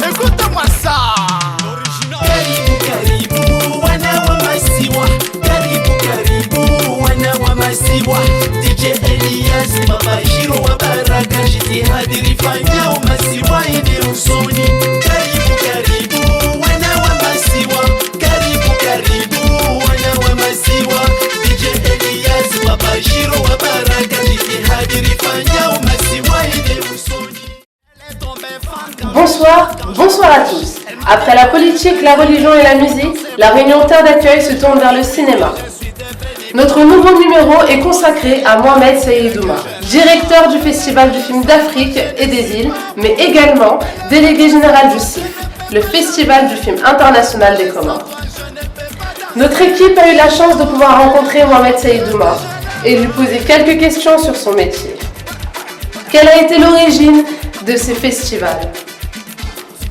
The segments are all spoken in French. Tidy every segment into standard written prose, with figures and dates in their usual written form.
Écoute-moi ça. Karibu karibu wana wa masiwa, karibu karibu wana wa masiwa. DJ Elias Baba Shiro wa Baraka, jitihadi rifanyao masiwa ine usoni. Karibu karibu wana wa masiwa, karibu karibu wana wa masiwa. DJ Elias Baba Shiro wa Baraka, jitihadi rifanyao masiwa ine usoni. Bonsoir à tous. Après la politique, la religion et la musique, la réunion Terre d'accueil se tourne vers le cinéma. Notre nouveau numéro est consacré à Mohamed Saïdouma, directeur du Festival du film d'Afrique et des îles, mais également délégué général du CIF, le Festival du film international des Comores. Notre équipe a eu la chance de pouvoir rencontrer Mohamed Saïdouma et lui poser quelques questions sur son métier. Quelle a été l'origine de ces festivals?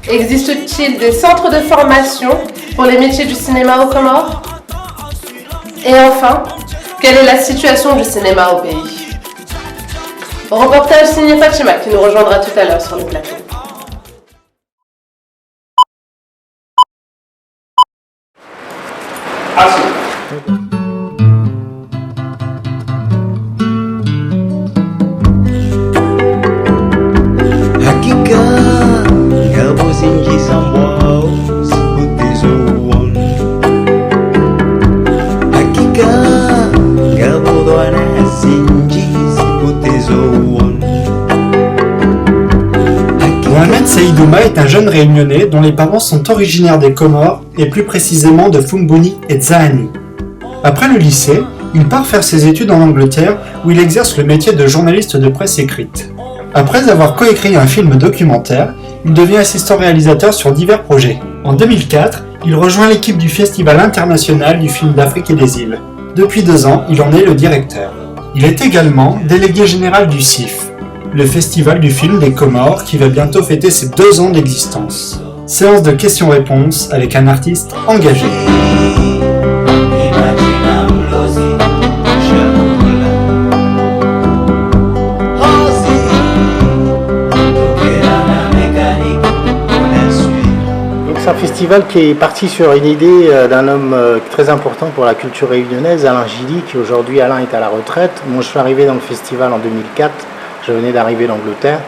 Existe-t-il des centres de formation pour les métiers du cinéma aux Comores? Et enfin, quelle est la situation du cinéma au pays? Reportage signé Fatima qui nous rejoindra tout à l'heure sur le plateau. Mohamed Saïdouma est un jeune réunionnais dont les parents sont originaires des Comores et plus précisément de Fumbuni et Zahani. Après le lycée, il part faire ses études en Angleterre où il exerce le métier de journaliste de presse écrite. Après avoir coécrit un film documentaire, il devient assistant réalisateur sur divers projets. En 2004, il rejoint l'équipe du Festival international du film d'Afrique et des îles. Depuis 2 ans, il en est le directeur. Il est également délégué général du CIF, le Festival du film des Comores qui va bientôt fêter ses 2 ans d'existence. Séance de questions-réponses avec un artiste engagé. C'est un festival qui est parti sur une idée d'un homme très important pour la culture réunionnaise, Alain Gilly, qui aujourd'hui Alain est à la retraite. Moi je suis arrivé dans le festival en 2004, je venais d'arriver d'Angleterre.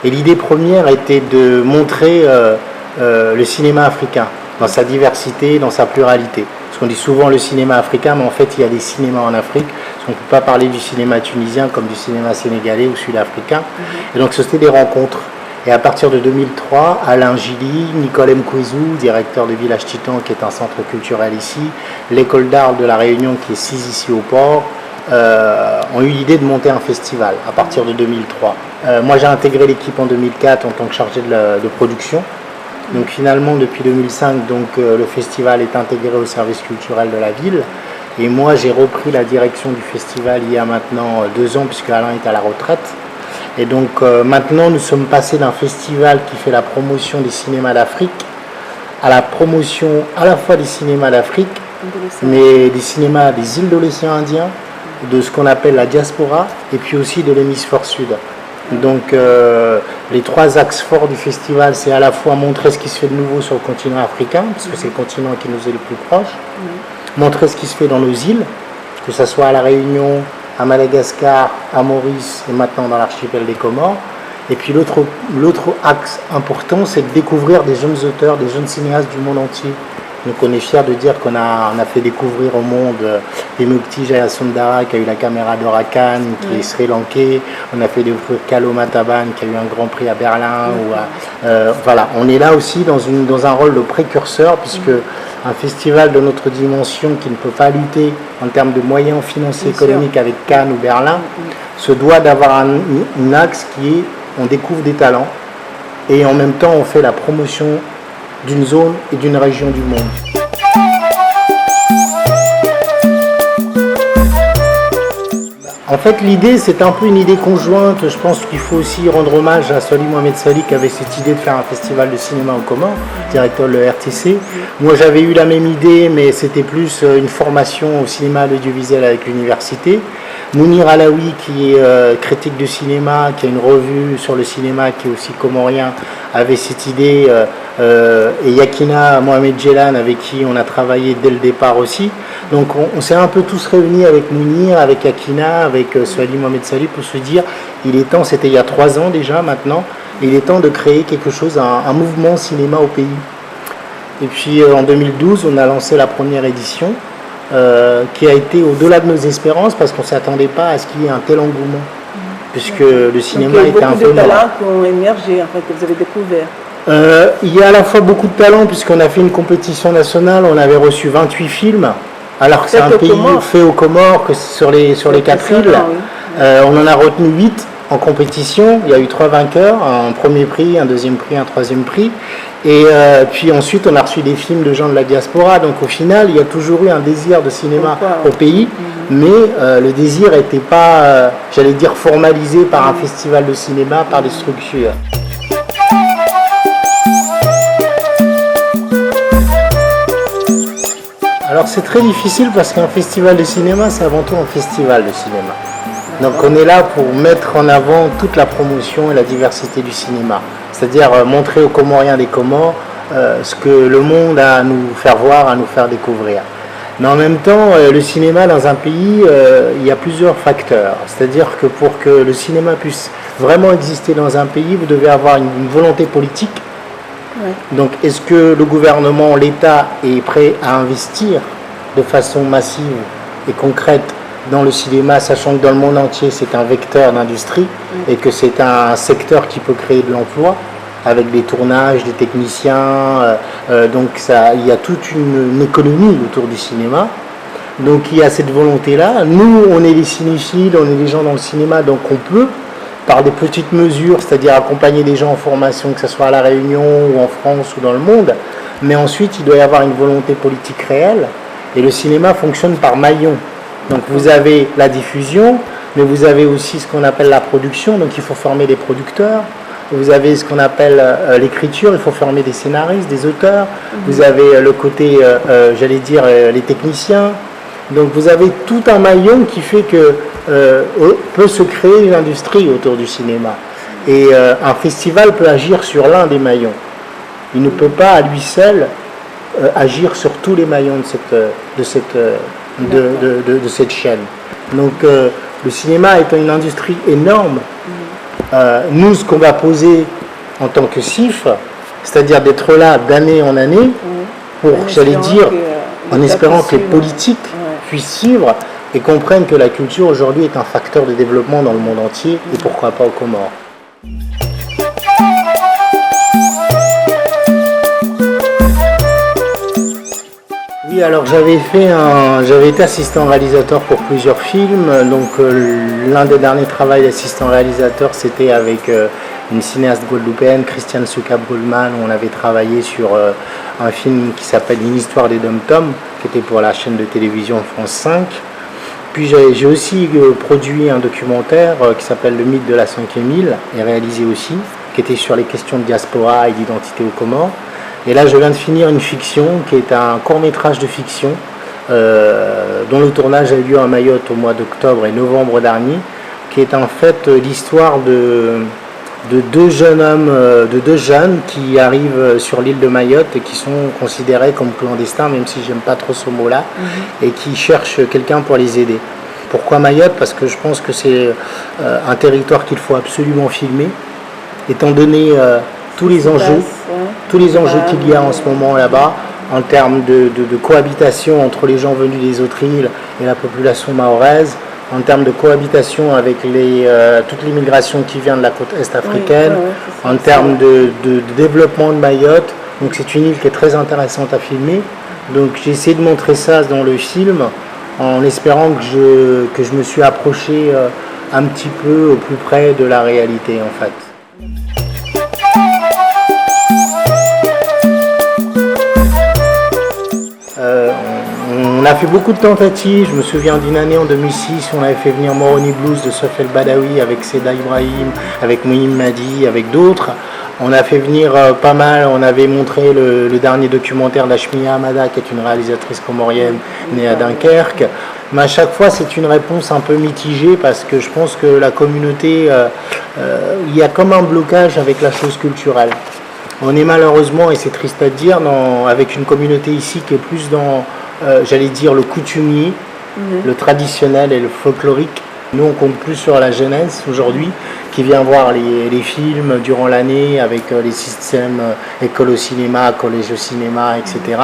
Et l'idée première était de montrer le cinéma africain, dans sa diversité, dans sa pluralité. Parce qu'on dit souvent le cinéma africain, mais en fait il y a des cinémas en Afrique. Parce qu'on ne peut pas parler du cinéma tunisien comme du cinéma sénégalais ou sud-africain. Et donc c'était des rencontres. Et à partir de 2003, Alain Gilly, Nicole Mkwezou, directeur de Village Titan, qui est un centre culturel ici, l'école d'art de la Réunion, qui est 6 ici au port, ont eu l'idée de monter un festival à partir de 2003. Moi, j'ai intégré l'équipe en 2004 en tant que chargé de production. Donc finalement, depuis 2005, le festival est intégré au service culturel de la ville. Et moi, j'ai repris la direction du festival il y a maintenant 2 ans, puisque Alain est à la retraite. Et donc maintenant nous sommes passés d'un festival qui fait la promotion des cinémas d'Afrique à la promotion à la fois des cinémas d'Afrique, mais des cinémas des îles de l'océan Indien, de ce qu'on appelle la diaspora, et puis aussi de l'hémisphère sud. Donc les 3 axes forts du festival, c'est à la fois montrer ce qui se fait de nouveau sur le continent africain, parce que c'est le continent qui nous est le plus proche, montrer ce qui se fait dans nos îles, que ce soit à La Réunion, à Madagascar, à Maurice et maintenant dans l'archipel des Comores. Et puis l'autre axe important, c'est de découvrir des jeunes auteurs, des jeunes cinéastes du monde entier. Donc on est fiers de dire qu'on a fait découvrir au monde Vimukti Jayasundara qui a eu la caméra de Rakan, qui est sri lankais. On a fait découvrir Kalo Mataban qui a eu un grand prix à Berlin. Voilà, on est là aussi dans un rôle de précurseur, puisque un festival de notre dimension qui ne peut pas lutter en termes de moyens financiers économiques avec Cannes ou Berlin se doit d'avoir un axe qui est on découvre des talents et en même temps on fait la promotion d'une zone et d'une région du monde. En fait, l'idée, c'est un peu une idée conjointe. Je pense qu'il faut aussi rendre hommage à Soli Mohamed Sali qui avait cette idée de faire un festival de cinéma aux Comores, directeur de l'ERTC. Moi, j'avais eu la même idée, mais c'était plus une formation au cinéma à l'audiovisuel avec l'université. Mounir Alaoui, qui est critique de cinéma, qui a une revue sur le cinéma, qui est aussi comorien, avait cette idée, et Yakina Mohamed Djelan, avec qui on a travaillé dès le départ aussi. Donc on s'est un peu tous réunis avec Mounir, avec Yakina, avec Swali Mohamed Salih, pour se dire, il est temps, c'était il y a 3 ans déjà maintenant, il est temps de créer quelque chose, un mouvement cinéma au pays. Et puis en 2012, on a lancé la première édition, qui a été au-delà de nos espérances, parce qu'on ne s'attendait pas à ce qu'il y ait un tel engouement, puisque le cinéma était un peu... Il y a beaucoup de talents qui ont émergé, en fait, que vous avez découvert. Il y a à la fois beaucoup de talents, puisqu'on a fait une compétition nationale, on avait reçu 28 films, alors que c'est un pays fait aux Comores, que sur les 4 îles. Oui. On en a retenu 8 en compétition, il y a eu 3 vainqueurs, un premier prix, un deuxième prix, un troisième prix. Et puis ensuite, on a reçu des films de gens de la diaspora. Donc au final, il y a toujours eu un désir de cinéma au pays, mais le désir n'était pas, j'allais dire, formalisé par un festival de cinéma, par des structures. Alors c'est très difficile parce qu'un festival de cinéma, c'est avant tout un festival de cinéma. Donc on est là pour mettre en avant toute la promotion et la diversité du cinéma. C'est-à-dire montrer aux Comoriens des Comores ce que le monde a à nous faire voir, à nous faire découvrir. Mais en même temps, le cinéma dans un pays, il y a plusieurs facteurs. C'est-à-dire que pour que le cinéma puisse vraiment exister dans un pays, vous devez avoir une volonté politique. Ouais. Donc est-ce que le gouvernement, l'État est prêt à investir de façon massive et concrète dans le cinéma, sachant que dans le monde entier c'est un vecteur d'industrie et que c'est un secteur qui peut créer de l'emploi avec des tournages, des techniciens, donc il y a toute une économie autour du cinéma. Donc il y a cette volonté-là. Nous, on est des cinéphiles, on est des gens dans le cinéma, donc on peut, par des petites mesures, c'est-à-dire accompagner des gens en formation, que ce soit à La Réunion ou en France ou dans le monde, mais ensuite il doit y avoir une volonté politique réelle, et le cinéma fonctionne par maillons. Donc vous avez la diffusion, mais vous avez aussi ce qu'on appelle la production, donc il faut former des producteurs. Vous avez ce qu'on appelle l'écriture, il faut former des scénaristes, des auteurs. Vous avez le côté, j'allais dire, les techniciens. Donc vous avez tout un maillon qui fait que peut se créer une industrie autour du cinéma. Et un festival peut agir sur l'un des maillons. Il ne peut pas à lui seul agir sur tous les maillons de cette chaîne. Donc le cinéma étant une industrie énorme, nous ce qu'on va poser en tant que CIF, c'est-à-dire d'être là d'année en année, pour, j'allais dire, en espérant que les politiques puissent suivre et comprennent que la culture aujourd'hui est un facteur de développement dans le monde entier et pourquoi pas aux Comores. Oui, alors j'avais été assistant réalisateur pour plusieurs films. Donc l'un des derniers travaux d'assistant réalisateur, c'était avec une cinéaste guadeloupéenne, Christiane Souka-Brulman, où on avait travaillé sur un film qui s'appelle Une histoire des dom-toms, qui était pour la chaîne de télévision France 5. Puis j'ai aussi produit un documentaire qui s'appelle Le mythe de la 5e île, et réalisé aussi, qui était sur les questions de diaspora et d'identité aux Comores. Et là, je viens de finir une fiction qui est un court-métrage de fiction dont le tournage a eu lieu à Mayotte au mois d'octobre et novembre dernier, qui est en fait l'histoire de deux jeunes hommes, de deux jeunes qui arrivent sur l'île de Mayotte et qui sont considérés comme clandestins, même si j'aime pas trop ce mot-là, et qui cherchent quelqu'un pour les aider. Pourquoi Mayotte? Parce que je pense que c'est un territoire qu'il faut absolument filmer, étant donné tous les enjeux qu'il y a en ce moment là-bas, en termes de cohabitation entre les gens venus des autres îles et la population mahoraise, en termes de cohabitation avec toute l'immigration qui vient de la côte est africaine, en termes de développement de Mayotte. Donc c'est une île qui est très intéressante à filmer. Donc j'ai essayé de montrer ça dans le film, en espérant que je me suis approché un petit peu au plus près de la réalité en fait. On a fait beaucoup de tentatives. Je me souviens d'une année en 2006, on avait fait venir Moroni Blues de Sof El Badawi avec Seda Ibrahim, avec Mouhim Madi, avec d'autres. On a fait venir pas mal, on avait montré le dernier documentaire d'Ashmiya Hamada, qui est une réalisatrice comorienne née à Dunkerque. Mais à chaque fois, c'est une réponse un peu mitigée parce que je pense que la communauté, il y a comme un blocage avec la chose culturelle. On est malheureusement, et c'est triste à dire, avec une communauté ici qui est plus dans, j'allais dire, le coutumier, le traditionnel et le folklorique. Nous, on compte plus sur la jeunesse aujourd'hui, qui vient voir les films durant l'année avec les systèmes école au cinéma, collège au cinéma, etc.,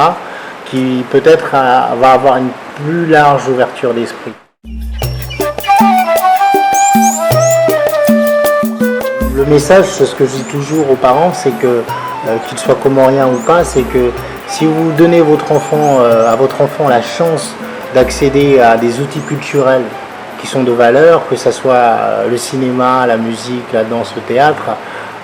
qui peut-être va avoir une plus large ouverture d'esprit. Le message, c'est ce que je dis toujours aux parents, c'est que, qu'ils soient comoriens ou pas, c'est que si vous donnez à votre enfant la chance d'accéder à des outils culturels qui sont de valeur, que ce soit le cinéma, la musique, la danse, le théâtre,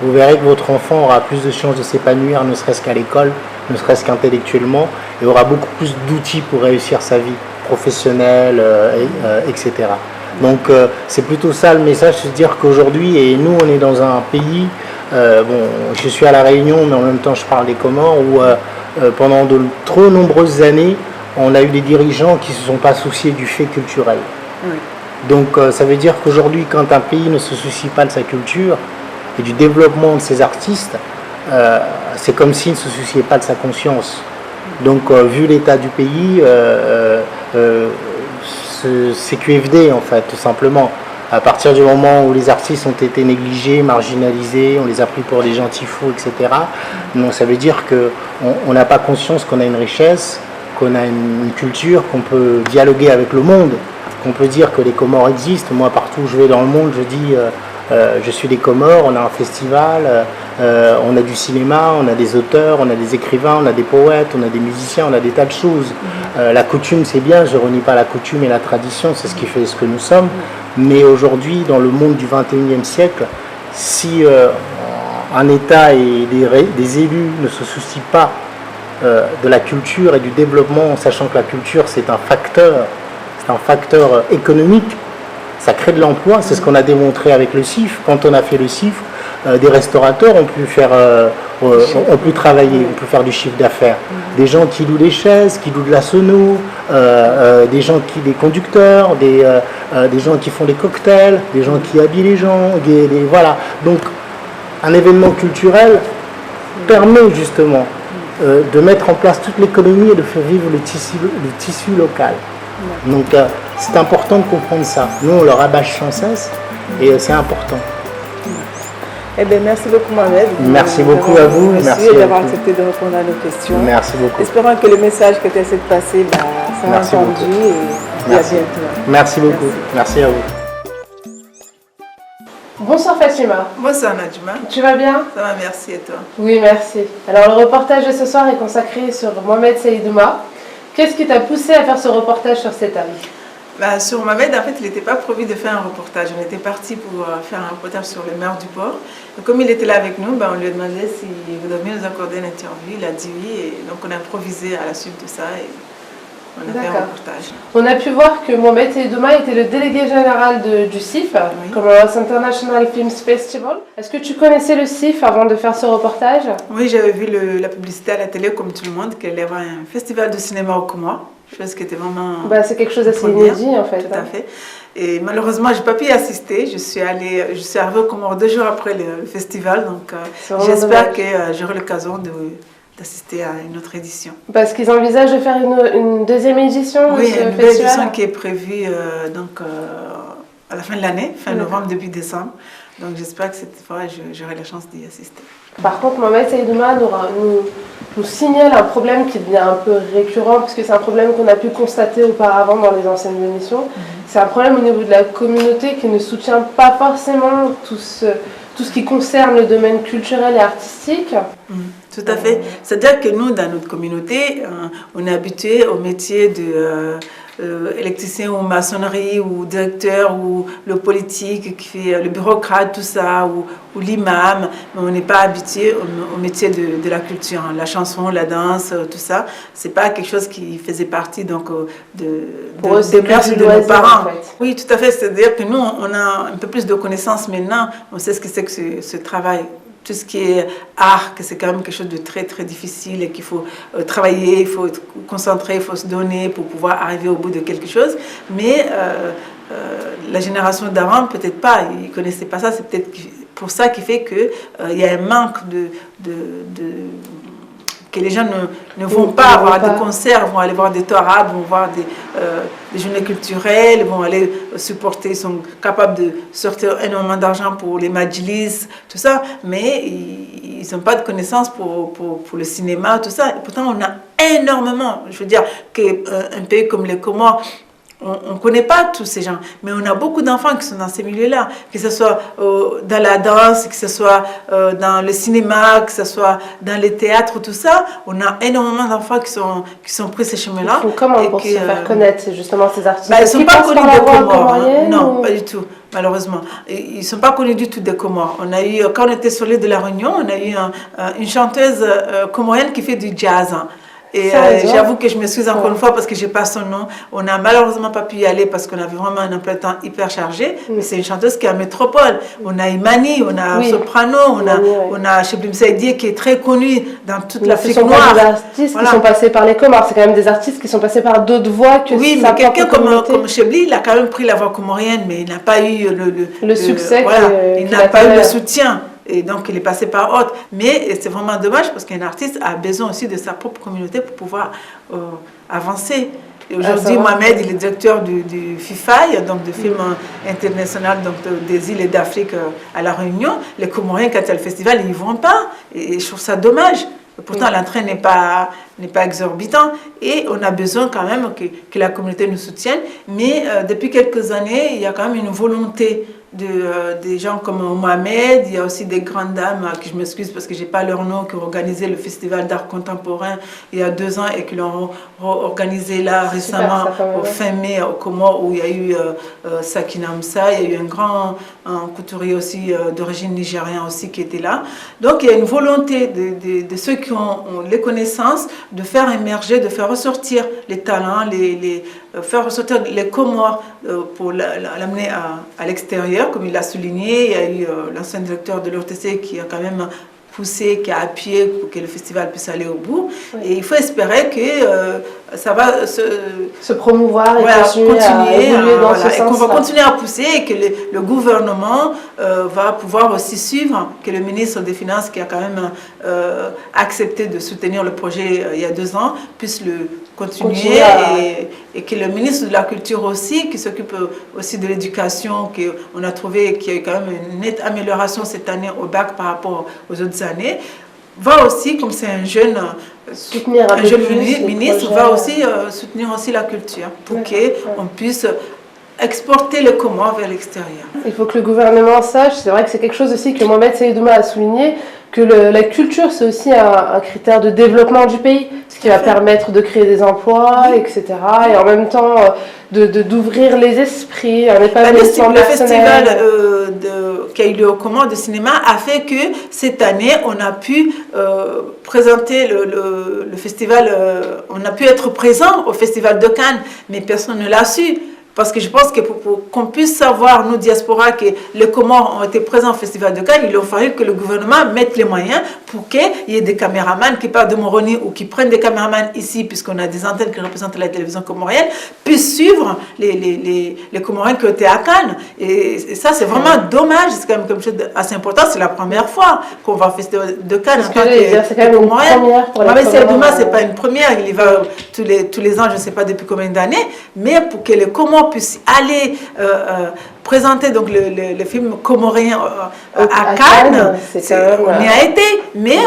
vous verrez que votre enfant aura plus de chances de s'épanouir, ne serait-ce qu'à l'école, ne serait-ce qu'intellectuellement, et aura beaucoup plus d'outils pour réussir sa vie professionnelle, etc. Donc c'est plutôt ça le message, c'est de dire qu'aujourd'hui, et nous on est dans un pays, je suis à La Réunion, mais en même temps je parle des Comores, où pendant de trop nombreuses années, on a eu des dirigeants qui ne se sont pas souciés du fait culturel. Oui. Donc ça veut dire qu'aujourd'hui, quand un pays ne se soucie pas de sa culture et du développement de ses artistes, c'est comme s'il ne se souciait pas de sa conscience. Donc vu l'état du pays, c'est QFD en fait, tout simplement. À partir du moment où les artistes ont été négligés, marginalisés, on les a pris pour des gentils fous, etc. Donc ça veut dire qu'on n'a pas conscience qu'on a une richesse, qu'on a une culture, qu'on peut dialoguer avec le monde. On peut dire que les Comores existent. Moi, partout où je vais dans le monde, je dis je suis des Comores, on a un festival, on a du cinéma, on a des auteurs, on a des écrivains, on a des poètes, on a des musiciens, on a des tas de choses. La coutume, c'est bien, je ne renie pas la coutume et la tradition, c'est ce qui fait ce que nous sommes. Mais aujourd'hui, dans le monde du 21e siècle, si un État et des élus ne se soucient pas de la culture et du développement, sachant que la culture, c'est un facteur économique, ça crée de l'emploi, c'est ce qu'on a démontré avec le CIF. Quand on a fait le CIF, des restaurateurs ont pu travailler, ont pu faire du chiffre d'affaires. Des gens qui louent des chaises, qui louent de la sono, des conducteurs, des gens qui font des cocktails, des gens qui habillent les gens, voilà. Donc un événement culturel permet justement de mettre en place toute l'économie et de faire vivre le tissu local. Donc c'est important de comprendre ça. Nous, on le rabâche sans cesse et c'est important. Eh bien, merci beaucoup, Mohamed. Merci beaucoup à vous. Merci d'avoir accepté de répondre à nos questions. Merci beaucoup. Espérons que le message que tu essaies de passer sera entendu et à bientôt. Merci beaucoup. Merci à vous. Bonsoir Fatima. Bonsoir Nadjma. Tu vas bien? Ça va, merci, et toi? Oui, merci. Alors le reportage de ce soir est consacré sur Mohamed Saïdouma. Qu'est-ce qui t'a poussé à faire ce reportage sur cet homme? Sur Mohamed, en fait, il n'était pas prévu de faire un reportage. On était parti pour faire un reportage sur le maire du port. Et comme il était là avec nous, on lui a demandé s'il voulait bien nous accorder une interview. Il a dit oui. Et donc on a improvisé à la suite de ça et on a fait un reportage. On a pu voir que Mohamed Saïdouma était le délégué général du CIF, Comoros International Films Festival. Est-ce que tu connaissais le CIF avant de faire ce reportage? Oui, j'avais vu la publicité à la télé comme tout le monde, qu'il y avait un festival de cinéma au Comores. Chose qui était vraiment... c'est quelque chose d'assez inédit en fait. Tout à fait. Et malheureusement, je n'ai pas pu y assister. Je suis arrivée au Comores 2 jours après le festival. Donc j'espère que j'aurai l'occasion d'assister à une autre édition. Parce qu'ils envisagent de faire une deuxième édition de ce festival. Oui, une nouvelle édition qui est prévue à la fin de l'année, fin novembre, début décembre. Donc j'espère que cette fois, j'aurai la chance d'y assister. Par contre, Mohamed Saïdouma nous signale un problème qui devient un peu récurrent, parce que c'est un problème qu'on a pu constater auparavant dans les anciennes émissions. C'est un problème au niveau de la communauté qui ne soutient pas forcément tout ce qui concerne le domaine culturel et artistique. Tout à fait. C'est-à-dire que nous, dans notre communauté, on est habitué au métier de électricien ou maçonnerie ou directeur ou le politique qui fait le bureaucrate, tout ça, ou l'imam, mais on n'est pas habitué au métier de la culture, hein. La chanson, la danse, tout ça, c'est pas quelque chose qui faisait partie donc des mœurs de nos parents. En fait. Oui, tout à fait. C'est-à-dire que nous, on a un peu plus de connaissances maintenant, on sait ce que c'est que ce travail tout ce qui est art, que c'est quand même quelque chose de très très difficile et qu'il faut travailler, il faut être concentré, il faut se donner pour pouvoir arriver au bout de quelque chose. Mais la génération d'avant, peut-être pas, ils ne connaissaient pas ça, c'est peut-être pour ça qui fait qu'il y a un manque que les gens ne vont pas avoir des concerts, vont aller voir des tourades, vont voir des journées culturelles, vont aller supporter, ils sont capables de sortir énormément d'argent pour les majlis, tout ça, mais ils n'ont pas de connaissances pour le cinéma, tout ça. Et pourtant, on a énormément, je veux dire, qu'un pays comme les Comores, on ne connaît pas tous ces gens, mais on a beaucoup d'enfants qui sont dans ces milieux-là, que ce soit dans la danse, que ce soit dans le cinéma, que ce soit dans les théâtres, tout ça. On a énormément d'enfants qui sont pris ces chemins-là. Comment pour se faire connaître justement ces artistes? Ils ne sont pas connus des Comores. Non, pas du tout, malheureusement. Ils ne sont pas connus du tout des Comores. On a eu, quand on était sur l'île de la Réunion, on a eu une chanteuse comorienne qui fait du jazz. Et j'avoue que je m'excuse encore une fois parce que j'ai pas son nom. On n'a malheureusement pas pu y aller parce qu'on avait vraiment un emploi de temps hyper chargé. Mais c'est une chanteuse qui est à Métropole. On a Imani, on a Soprano, on a Cheblim Saïdié qui est très connu dans toute l'Afrique noire. Ce sont pas des artistes qui sont passés par les Comores, c'est quand même des artistes qui sont passés par d'autres voies que oui, mais quelqu'un comme Chebli, il a quand même pris la voie comorienne, mais il n'a pas eu le succès. Voilà, il n'a pas eu le soutien. Et donc, il est passé par autre. Mais c'est vraiment dommage parce qu'un artiste a besoin aussi de sa propre communauté pour pouvoir avancer. Et aujourd'hui, Mohamed, il est directeur du FIFAI, donc du film international donc des îles et d'Afrique à La Réunion. Les Comoriens, quand il y a le festival, ils n'y vont pas. Et je trouve ça dommage. Pourtant, l'entrée n'est pas exorbitant et on a besoin quand même que la communauté nous soutienne. Mais depuis quelques années, il y a quand même une volonté des gens comme Mohamed. Il y a aussi des grandes dames, qui je m'excuse parce que je n'ai pas leur nom, qui ont organisé le festival d'art contemporain il y a 2 ans et qui l'ont organisé là récemment, au fin mai, au Comores, où il y a eu Sakina Moussa, il y a eu un grand couturier aussi d'origine nigérienne aussi qui était là. Donc il y a une volonté de ceux qui ont les connaissances de faire émerger, de faire ressortir les talents, faire ressortir les Comores pour l'amener à l'extérieur, comme il l'a souligné. Il y a eu l'ancien directeur de l'ORTC qui a quand même poussé, qui a appuyé pour que le festival puisse aller au bout. Oui. Et il faut espérer que ça va se promouvoir et continuer à évoluer dans ce sens-là. Et qu'on va continuer à pousser et que le gouvernement va pouvoir aussi suivre, que le ministre des Finances, qui a quand même accepté de soutenir le projet il y a 2 ans, puisse le continuer et que le ministre de la Culture aussi, qui s'occupe aussi de l'éducation, qu'on a trouvé qu'il y a eu quand même une nette amélioration cette année au bac par rapport aux autres années, va aussi, comme c'est un jeune ministre, va aussi soutenir aussi la culture pour qu'on puisse exporter le Comores vers l'extérieur. Il faut que le gouvernement sache, c'est vrai que c'est quelque chose aussi que Mohamed Seyidouma a souligné, que la culture c'est aussi un critère de développement du pays, ce qui va permettre de créer des emplois, etc. Et en même temps d'ouvrir les esprits, un épanouissement personnel. Le festival qui a eu lieu au Comores de cinéma a fait que cette année on a pu présenter le festival, on a pu être présent au festival de Cannes, mais personne ne l'a su. Parce que je pense que pour qu'on puisse savoir, nous, diaspora, que les Comores ont été présents au Festival de Cannes, il a fallu que le gouvernement mette les moyens pour qu'il y ait des caméramans qui partent de Moroni ou qui prennent des caméramans ici, puisqu'on a des antennes qui représentent la télévision comorienne, puissent suivre les Comoriens qui ont été à Cannes. Et ça, c'est vraiment dommage. C'est quand même quelque chose d'assez important. C'est la première fois qu'on va au Festival de Cannes en tant que Comorien. Mohamed Seyidouma, ce n'est pas une première. Il y va tous les ans, je ne sais pas depuis combien d'années, mais pour que les Comores puisse aller présenter donc le film comorien à Cannes. On y a été, mais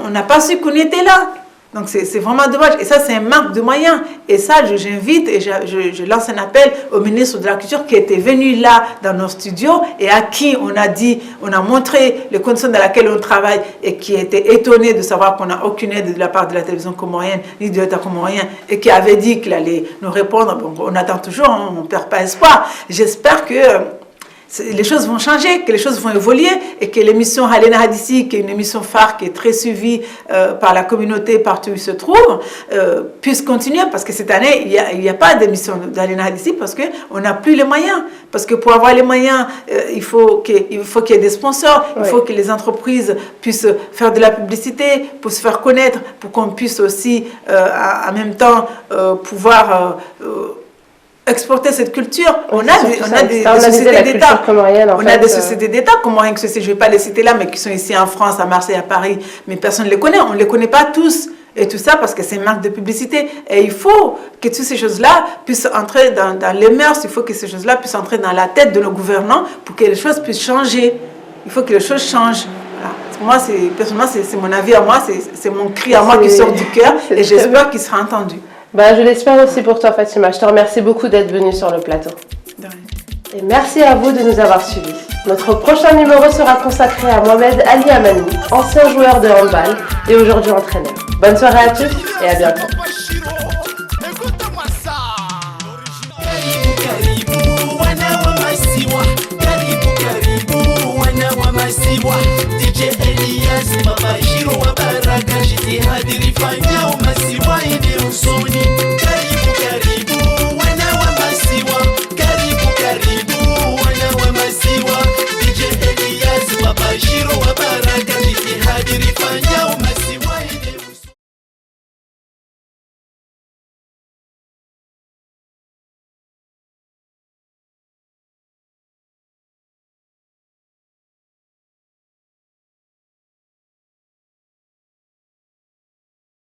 on n'a pas su qu'on était là. Donc c'est vraiment dommage. Et ça, c'est un manque de moyens. Et ça, j'invite et je lance un appel au ministre de la Culture qui était venu là dans nos studios et à qui on a montré les conditions dans lesquelles on travaille et qui était étonné de savoir qu'on n'a aucune aide de la part de la télévision comorienne ni de l'État comorien et qui avait dit qu'il allait nous répondre. Bon, on attend toujours, on ne perd pas espoir. J'espère que les choses vont changer, que les choses vont évoluer et que l'émission Halena Hadissi, qui est une émission phare qui est très suivie par la communauté partout où il se trouve, puisse continuer, parce que cette année, il n'y a pas d'émission d'Halena Hadissi parce qu'on n'a plus les moyens. Parce que pour avoir les moyens, il faut qu'il y ait des sponsors, il faut que les entreprises puissent faire de la publicité pour se faire connaître, pour qu'on puisse aussi en même temps pouvoir exporter cette culture. On a des sociétés d'État. On a des sociétés d'État, comme rien que ceci, je ne vais pas les citer là, mais qui sont ici en France, à Marseille, à Paris, mais personne ne les connaît. On ne les connaît pas tous. Et tout ça parce que c'est une marque de publicité. Et il faut que toutes ces choses-là puissent entrer dans les mœurs, il faut que ces choses-là puissent entrer dans la tête de nos gouvernants pour que les choses puissent changer. Il faut que les choses changent. Voilà. Moi, personnellement, c'est mon avis à moi, c'est mon cri à moi qui sort du cœur et j'espère qu'il sera entendu. Je l'espère aussi pour toi, Fatima. Je te remercie beaucoup d'être venue sur le plateau. De rien. Et merci à vous de nous avoir suivis. Notre prochain numéro sera consacré à Mohamed Ali Amani, ancien joueur de handball et aujourd'hui entraîneur. Bonne soirée à tous et à bientôt.